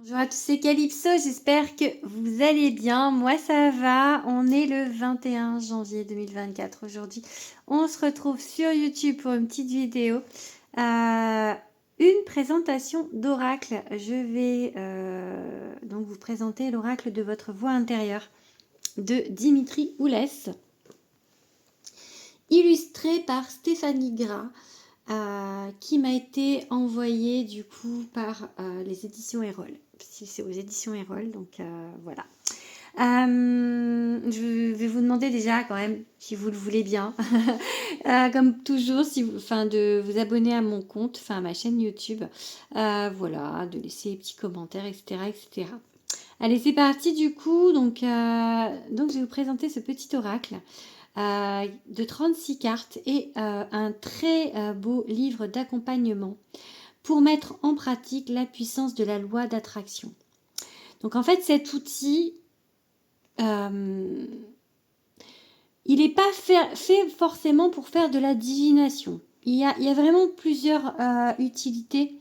Bonjour à tous, c'est Calypso, j'espère que vous allez bien. Moi ça va, on est le 21 janvier 2024 aujourd'hui. On se retrouve sur YouTube pour une petite vidéo. Une présentation d'oracle. Je vais donc vous présenter l'oracle de votre voix intérieure de Dimitri Oulès, illustré par Stéphanie Gras. Qui m'a été envoyé du coup par les éditions Erol. Si c'est aux éditions Erol, donc voilà. Je vais vous demander déjà quand même, si vous le voulez bien, comme toujours, de vous abonner à mon compte, enfin à ma chaîne YouTube, voilà, de laisser des petits commentaires, etc., etc. Allez, c'est parti du coup. Donc je vais vous présenter ce petit oracle de 36 cartes et un très beau livre d'accompagnement pour mettre en pratique la puissance de la loi d'attraction. Donc en fait cet outil, il n'est pas fait forcément pour faire de la divination. Il y a vraiment plusieurs utilités,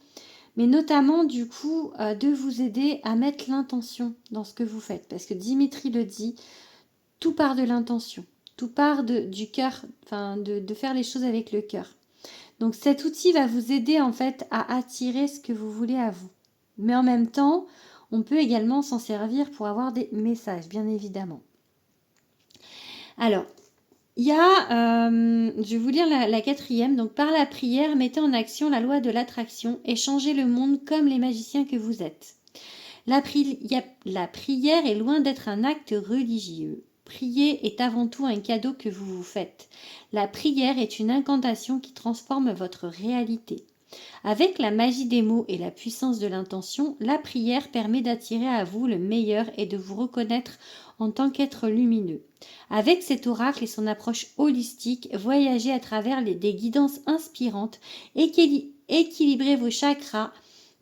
mais notamment du coup de vous aider à mettre l'intention dans ce que vous faites. Parce que Dimitri le dit, tout part de l'intention. Tout part du cœur, de faire les choses avec le cœur. Donc cet outil va vous aider en fait à attirer ce que vous voulez à vous. Mais en même temps, on peut également s'en servir pour avoir des messages, bien évidemment. Alors, il y a, je vais vous lire la quatrième. Donc, par la prière, mettez en action la loi de l'attraction et changez le monde comme les magiciens que vous êtes. La prière est loin d'être un acte religieux. Prier est avant tout un cadeau que vous vous faites. La prière est une incantation qui transforme votre réalité. Avec la magie des mots et la puissance de l'intention, la prière permet d'attirer à vous le meilleur et de vous reconnaître en tant qu'être lumineux. Avec cet oracle et son approche holistique, voyagez à travers des guidances inspirantes, équilibrez vos chakras,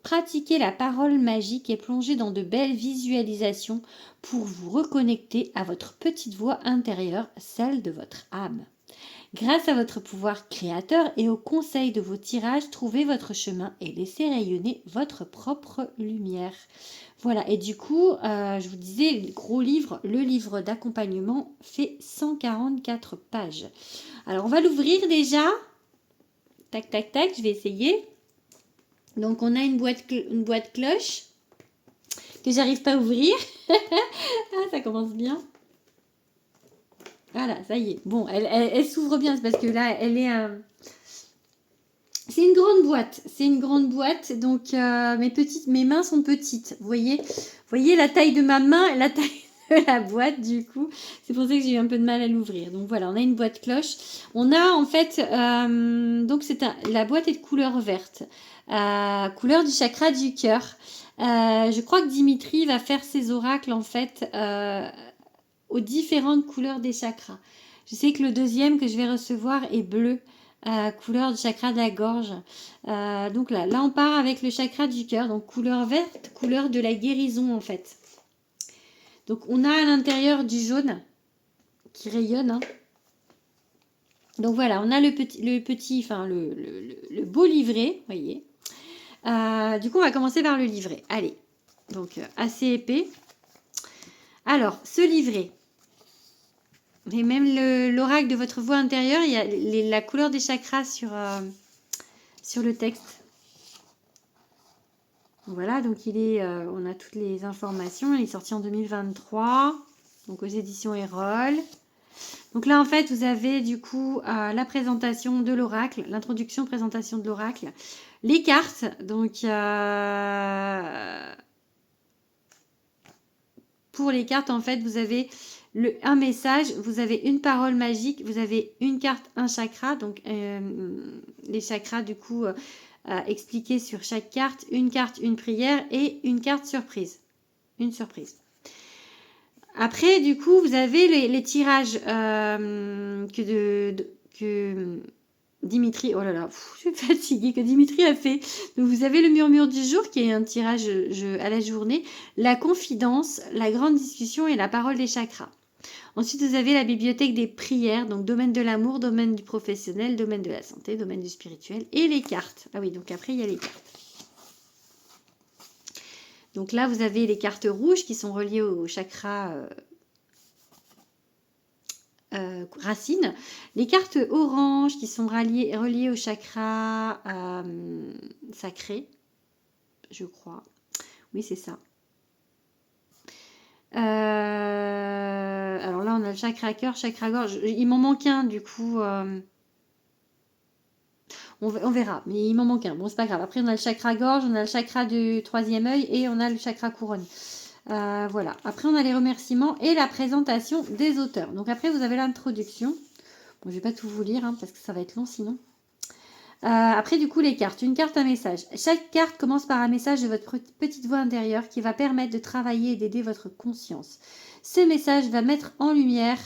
pratiquez la parole magique et plongez dans de belles visualisations pour vous reconnecter à votre petite voix intérieure, celle de votre âme. Grâce à votre pouvoir créateur et au conseil de vos tirages, trouvez votre chemin et laissez rayonner votre propre lumière. Voilà, et du coup, je vous disais, le gros livre, le livre d'accompagnement fait 144 pages. Alors, on va l'ouvrir déjà. Tac, tac, tac, je vais essayer. Donc, on a une boîte cloche que j'arrive pas à ouvrir. Ah, ça commence bien. Voilà, ça y est. Bon, elle s'ouvre bien, c'est parce que là, elle est... C'est une grande boîte. C'est une grande boîte. Donc, mes mains sont petites. Vous voyez la taille de ma main et la taille de la boîte, du coup. C'est pour ça que j'ai eu un peu de mal à l'ouvrir. Donc, voilà, on a une boîte cloche. On a, en fait... donc, la boîte est de couleur verte. Couleur du chakra du cœur. Je crois que Dimitri va faire ses oracles, en fait... aux différentes couleurs des chakras. Je sais que le deuxième que je vais recevoir est bleu, couleur du chakra de la gorge. Donc là, on part avec le chakra du cœur, donc couleur verte, couleur de la guérison en fait. Donc on a à l'intérieur du jaune qui rayonne. Hein. Donc voilà, on a le beau livret, vous voyez. Du coup, on va commencer par le livret. Allez, donc assez épais. Alors, ce livret, et même l'oracle de votre voix intérieure, il y a la couleur des chakras sur le texte. Voilà, donc on a toutes les informations. Il est sorti en 2023, donc aux éditions Erol. Donc là, en fait, vous avez du coup la présentation de l'oracle, l'introduction, présentation de l'oracle, les cartes. Donc, pour les cartes, en fait, vous avez un message, vous avez une parole magique, vous avez une carte, un chakra, donc les chakras du coup expliqués sur chaque carte, une prière et une carte surprise. Une surprise. Après, du coup, vous avez les tirages que Dimitri, oh là là, je suis fatiguée, que Dimitri a fait. Donc vous avez le murmure du jour qui est un tirage à la journée, la confidence, la grande discussion et la parole des chakras. Ensuite, vous avez la bibliothèque des prières, donc domaine de l'amour, domaine du professionnel, domaine de la santé, domaine du spirituel et les cartes. Ah oui, donc après, il y a les cartes. Donc là, vous avez les cartes rouges qui sont reliées au chakra racine. Les cartes oranges qui sont reliées au chakra sacré, je crois. Oui, c'est ça. Alors là, on a le chakra cœur, chakra gorge. Il m'en manque un, du coup. On verra, mais il m'en manque un. Bon, c'est pas grave. Après, on a le chakra gorge, on a le chakra du troisième œil et on a le chakra couronne. Voilà. Après, on a les remerciements et la présentation des auteurs. Donc après, vous avez l'introduction. Bon, je vais pas tout vous lire parce que ça va être long sinon. Après, du coup, les cartes. Une carte, un message. Chaque carte commence par un message de votre petite voix intérieure qui va permettre de travailler et d'aider votre conscience. Ce message va mettre en lumière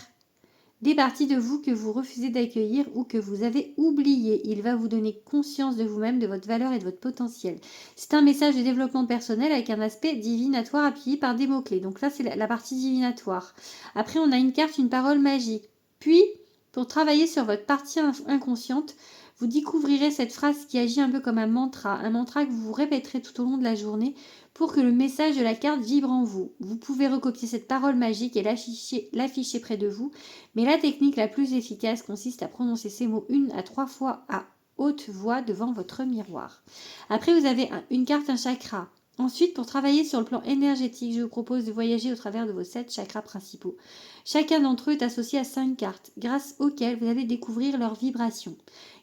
des parties de vous que vous refusez d'accueillir ou que vous avez oubliées. Il va vous donner conscience de vous-même, de votre valeur et de votre potentiel. C'est un message de développement personnel avec un aspect divinatoire appuyé par des mots-clés. Donc là, c'est la partie divinatoire. Après, on a une carte, une parole magique. Puis, pour travailler sur votre partie inconsciente, vous découvrirez cette phrase qui agit un peu comme un mantra que vous répéterez tout au long de la journée pour que le message de la carte vibre en vous. Vous pouvez recopier cette parole magique et l'afficher près de vous, mais la technique la plus efficace consiste à prononcer ces mots 1 à 3 fois à haute voix devant votre miroir. Après, vous avez une carte, un chakra. Ensuite, pour travailler sur le plan énergétique, je vous propose de voyager au travers de vos 7 chakras principaux. Chacun d'entre eux est associé à 5 cartes, grâce auxquelles vous allez découvrir leurs vibrations.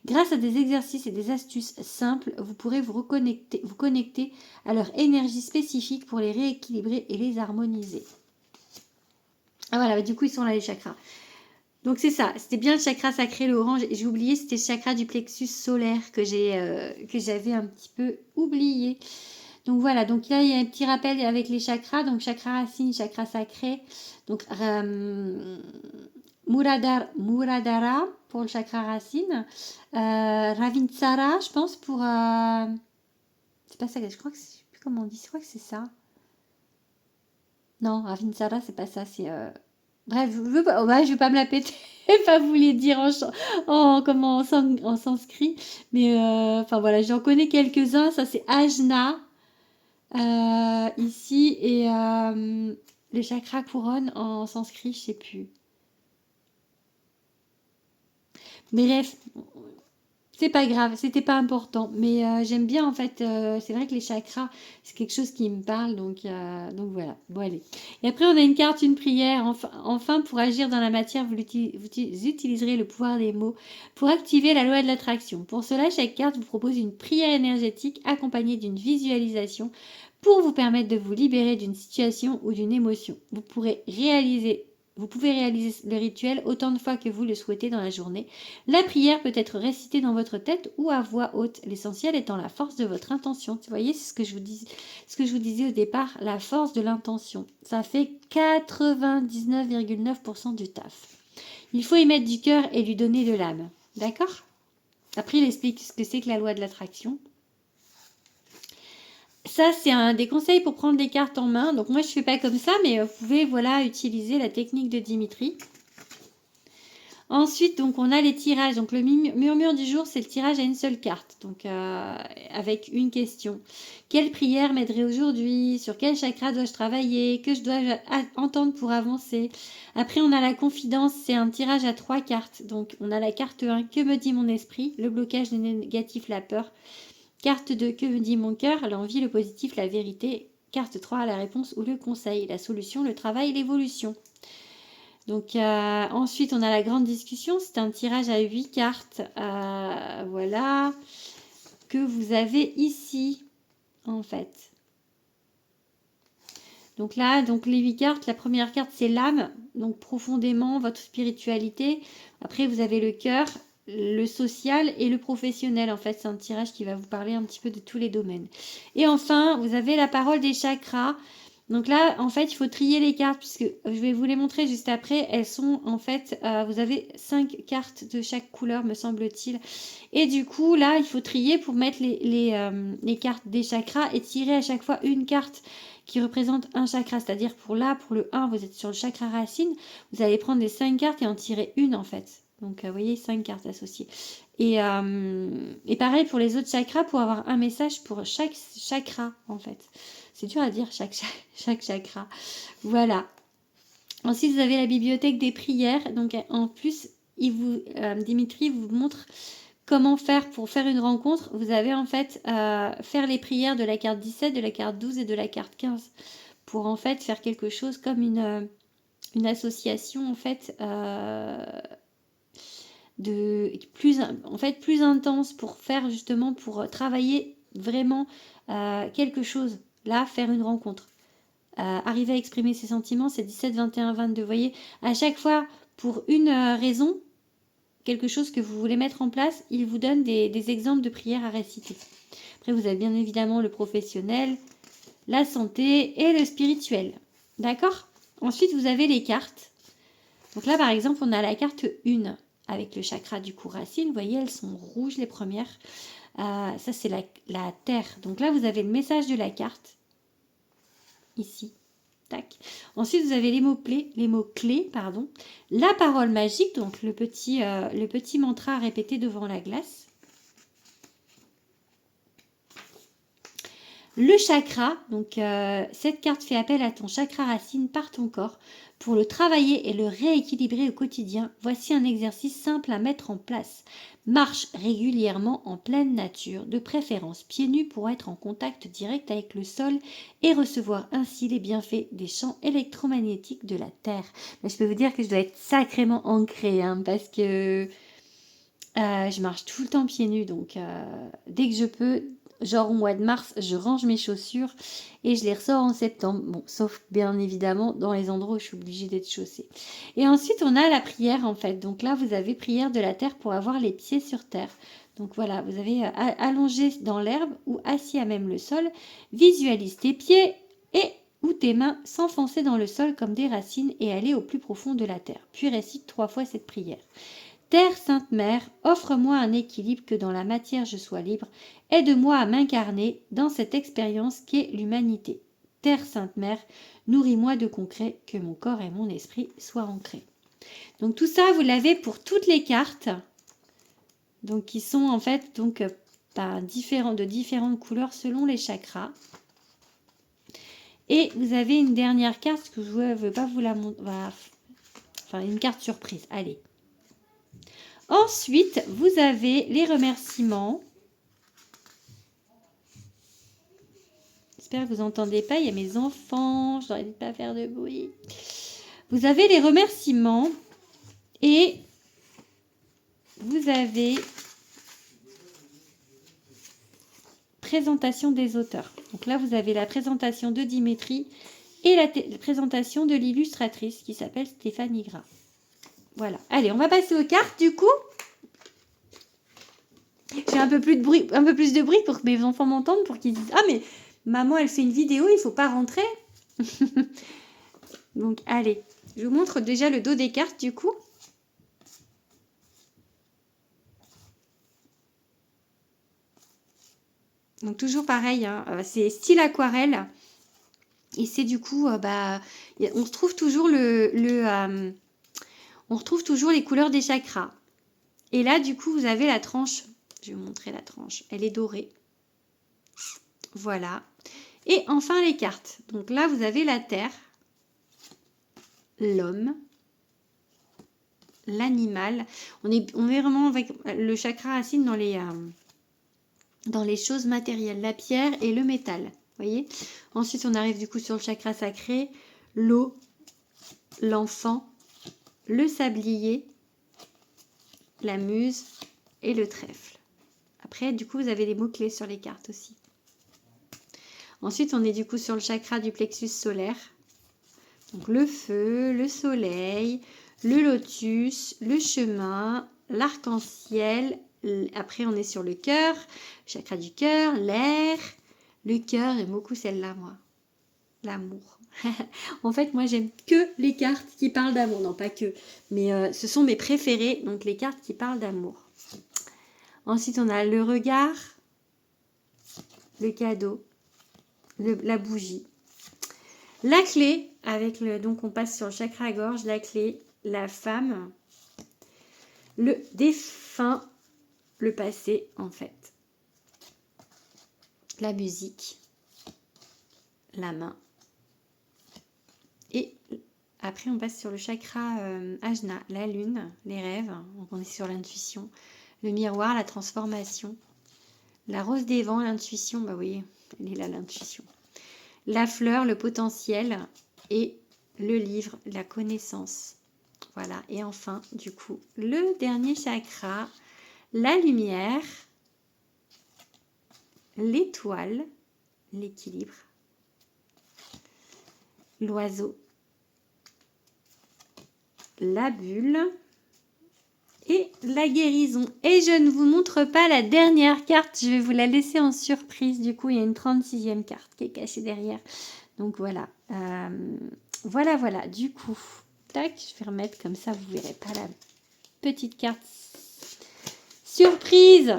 Grâce à des exercices et des astuces simples, vous pourrez vous connecter à leur énergie spécifique pour les rééquilibrer et les harmoniser. Ah voilà, du coup ils sont là les chakras. Donc c'est ça, c'était bien le chakra sacré, l'orange. J'ai oublié, c'était le chakra du plexus solaire que j'avais un petit peu oublié. Donc voilà, donc là il y a un petit rappel avec les chakras. Donc chakra racine, chakra sacré. Donc Muradhara pour le chakra racine. Ravinsara, je pense, pour... c'est pas ça, je crois que c'est... Je sais plus comment on dit, je crois que c'est ça. Non, Ravinsara, c'est pas ça, c'est... Bref, je veux pas, ouais, je vais pas me la péter, pas vous les dire en sanskrit, mais enfin voilà, j'en connais quelques-uns. Ça c'est Ajna ici et le chakra couronne en sanskrit, je sais plus. Bref, c'est pas grave, c'était pas important, mais j'aime bien en fait. C'est vrai que les chakras, c'est quelque chose qui me parle, donc voilà. Bon allez. Et après on a une carte, une prière. Enfin pour agir dans la matière, vous utiliserez le pouvoir des mots pour activer la loi de l'attraction. Pour cela, chaque carte vous propose une prière énergétique accompagnée d'une visualisation pour vous permettre de vous libérer d'une situation ou d'une émotion. Vous pouvez réaliser le rituel autant de fois que vous le souhaitez dans la journée. La prière peut être récitée dans votre tête ou à voix haute, l'essentiel étant la force de votre intention. Vous voyez, c'est ce que je vous disais au départ, la force de l'intention. Ça fait 99,9% du taf. Il faut y mettre du cœur et lui donner de l'âme. D'accord? Après, il explique ce que c'est que la loi de l'attraction. Ça, c'est un des conseils pour prendre les cartes en main. Donc moi, je ne fais pas comme ça, mais vous pouvez utiliser la technique de Dimitri. Ensuite, donc, on a les tirages. Donc, le murmure du jour, c'est le tirage à une seule carte. Donc, avec une question. Quelle prière m'aiderait aujourd'hui? Sur quel chakra dois-je travailler? Que je dois entendre pour avancer? Après, on a la confidence. C'est un tirage à 3 cartes. Donc, on a la carte 1. Que me dit mon esprit? Le blocage, le négatif, la peur. Carte 2. Que me dit mon cœur? L'envie, le positif, la vérité. Carte 3. La réponse ou le conseil. La solution, le travail, l'évolution. Donc ensuite, on a la grande discussion. C'est un tirage à 8 cartes. Voilà. Que vous avez ici, en fait. Donc là, les 8 cartes. La première carte, c'est l'âme. Donc profondément, votre spiritualité. Après, vous avez le cœur, le social et le professionnel. En fait, c'est un tirage qui va vous parler un petit peu de tous les domaines. Et enfin, vous avez la parole des chakras. Donc là, en fait, il faut trier les cartes puisque je vais vous les montrer juste après. Elles sont en fait, vous avez 5 cartes de chaque couleur, me semble-t-il. Et du coup, là, il faut trier pour mettre les cartes des chakras et tirer à chaque fois une carte qui représente un chakra. C'est-à-dire pour le 1, vous êtes sur le chakra racine. Vous allez prendre les 5 cartes et en tirer une en fait. Donc, vous voyez, 5 cartes associées. Et pareil pour les autres chakras, pour avoir un message pour chaque chakra en fait. C'est dur à dire chaque chakra. Voilà. Ensuite, vous avez la bibliothèque des prières. Donc, en plus, Dimitri vous montre comment faire pour faire une rencontre. Vous avez en fait faire les prières de la carte 17, de la carte 12 et de la carte 15 pour en fait faire quelque chose comme une association en fait plus intense pour faire justement pour travailler vraiment quelque chose. Là, faire une rencontre. Arriver à exprimer ses sentiments, c'est 17, 21, 22. Vous voyez, à chaque fois, pour une raison, quelque chose que vous voulez mettre en place, il vous donne des exemples de prières à réciter. Après, vous avez bien évidemment le professionnel, la santé et le spirituel. D'accord? Ensuite, vous avez les cartes. Donc là, par exemple, on a la carte 1 avec le chakra du cou racine. Vous voyez, elles sont rouges les premières. Ça, c'est la terre. Donc là, vous avez le message de la carte. Ici. Tac. Ensuite, vous avez les mots-clés, pardon. La parole magique, donc le petit mantra à répéter devant la glace. Le chakra, donc cette carte fait appel à ton chakra racine par ton corps pour le travailler et le rééquilibrer au quotidien. Voici un exercice simple à mettre en place. Marche régulièrement en pleine nature, de préférence pieds nus pour être en contact direct avec le sol et recevoir ainsi les bienfaits des champs électromagnétiques de la Terre. Mais je peux vous dire que je dois être sacrément ancrée parce que je marche tout le temps pieds nus, donc dès que je peux, genre au mois de mars, je range mes chaussures et je les ressors en septembre. Bon, sauf bien évidemment dans les endroits où je suis obligée d'être chaussée. Et ensuite, on a la prière en fait. Donc là, vous avez prière de la terre pour avoir les pieds sur terre. Donc voilà, vous avez allongé dans l'herbe ou assis à même le sol. Visualise tes pieds et ou tes mains s'enfoncer dans le sol comme des racines et aller au plus profond de la terre. Puis récite 3 fois cette prière. Terre Sainte Mère, offre-moi un équilibre, que dans la matière je sois libre. Aide-moi à m'incarner dans cette expérience qu'est l'humanité. Terre Sainte Mère, nourris-moi de concret, que mon corps et mon esprit soient ancrés. Donc tout ça, vous l'avez pour toutes les cartes, donc qui sont en fait donc de différentes couleurs selon les chakras. Et vous avez une dernière carte que je ne veux pas vous la montrer, enfin une carte surprise. Allez. Ensuite, vous avez les remerciements. J'espère que vous n'entendez pas, il y a mes enfants, je leur ai dit de pas faire de bruit. Vous avez les remerciements et vous avez présentation des auteurs. Donc là, vous avez la présentation de Dimitri et la présentation de l'illustratrice qui s'appelle Stéphanie Gras. Voilà. Allez, on va passer aux cartes du coup. J'ai un peu plus de bruit pour que mes enfants m'entendent, pour qu'ils disent « Ah, mais maman, elle fait une vidéo, il ne faut pas rentrer. » Donc, allez. Je vous montre déjà le dos des cartes, du coup. Donc, toujours pareil, hein, c'est style aquarelle. Et c'est du coup, on retrouve toujours on retrouve toujours les couleurs des chakras. Et là, du coup, vous avez la tranche. Je vais vous montrer la tranche. Elle est dorée. Voilà. Et enfin, les cartes. Donc là, vous avez la terre, l'homme, l'animal. On est vraiment avec le chakra racine dans les choses matérielles, la pierre et le métal. Voyez. Ensuite, on arrive du coup sur le chakra sacré, l'eau, l'enfant, le sablier, la muse et le trèfle. Après, du coup, vous avez des mots-clés sur les cartes aussi. Ensuite, on est du coup sur le chakra du plexus solaire. Donc le feu, le soleil, le lotus, le chemin, l'arc-en-ciel. Après, on est sur le cœur, chakra du cœur, l'air. Le cœur, j'aime beaucoup celle-là, moi. L'amour. En fait, moi, j'aime que les cartes qui parlent d'amour. Non, pas que. Mais ce sont mes préférées, donc les cartes qui parlent d'amour. Ensuite, on a le regard, le cadeau, la bougie. La clé, donc on passe sur le chakra gorge, la clé, la femme, le défunt, le passé en fait. La musique, la main. Et après, on passe sur le chakra Ajna, la lune, les rêves. Donc, on est sur l'intuition. Le miroir, la transformation. La rose des vents, l'intuition. Bah oui, elle est là, l'intuition. La fleur, le potentiel. Et le livre, la connaissance. Voilà. Et enfin, du coup, le dernier chakra, la lumière, l'étoile, l'équilibre, l'oiseau, la bulle et la guérison. Et je ne vous montre pas la dernière carte, je vais vous la laisser en surprise. Du coup, il y a une 36e carte qui est cachée derrière. Donc voilà, voilà. Du coup, tac, je vais remettre comme ça, vous verrez pas la petite carte surprise.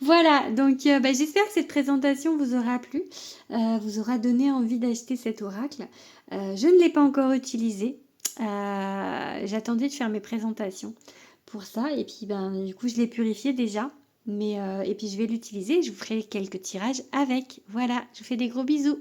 Voilà, donc j'espère que cette présentation vous aura plu, vous aura donné envie d'acheter cet oracle. Je ne l'ai pas encore utilisé, j'attendais de faire mes présentations pour ça, et puis du coup je l'ai purifié déjà, mais et puis je vais l'utiliser, je vous ferai quelques tirages avec. Voilà, je vous fais des gros bisous.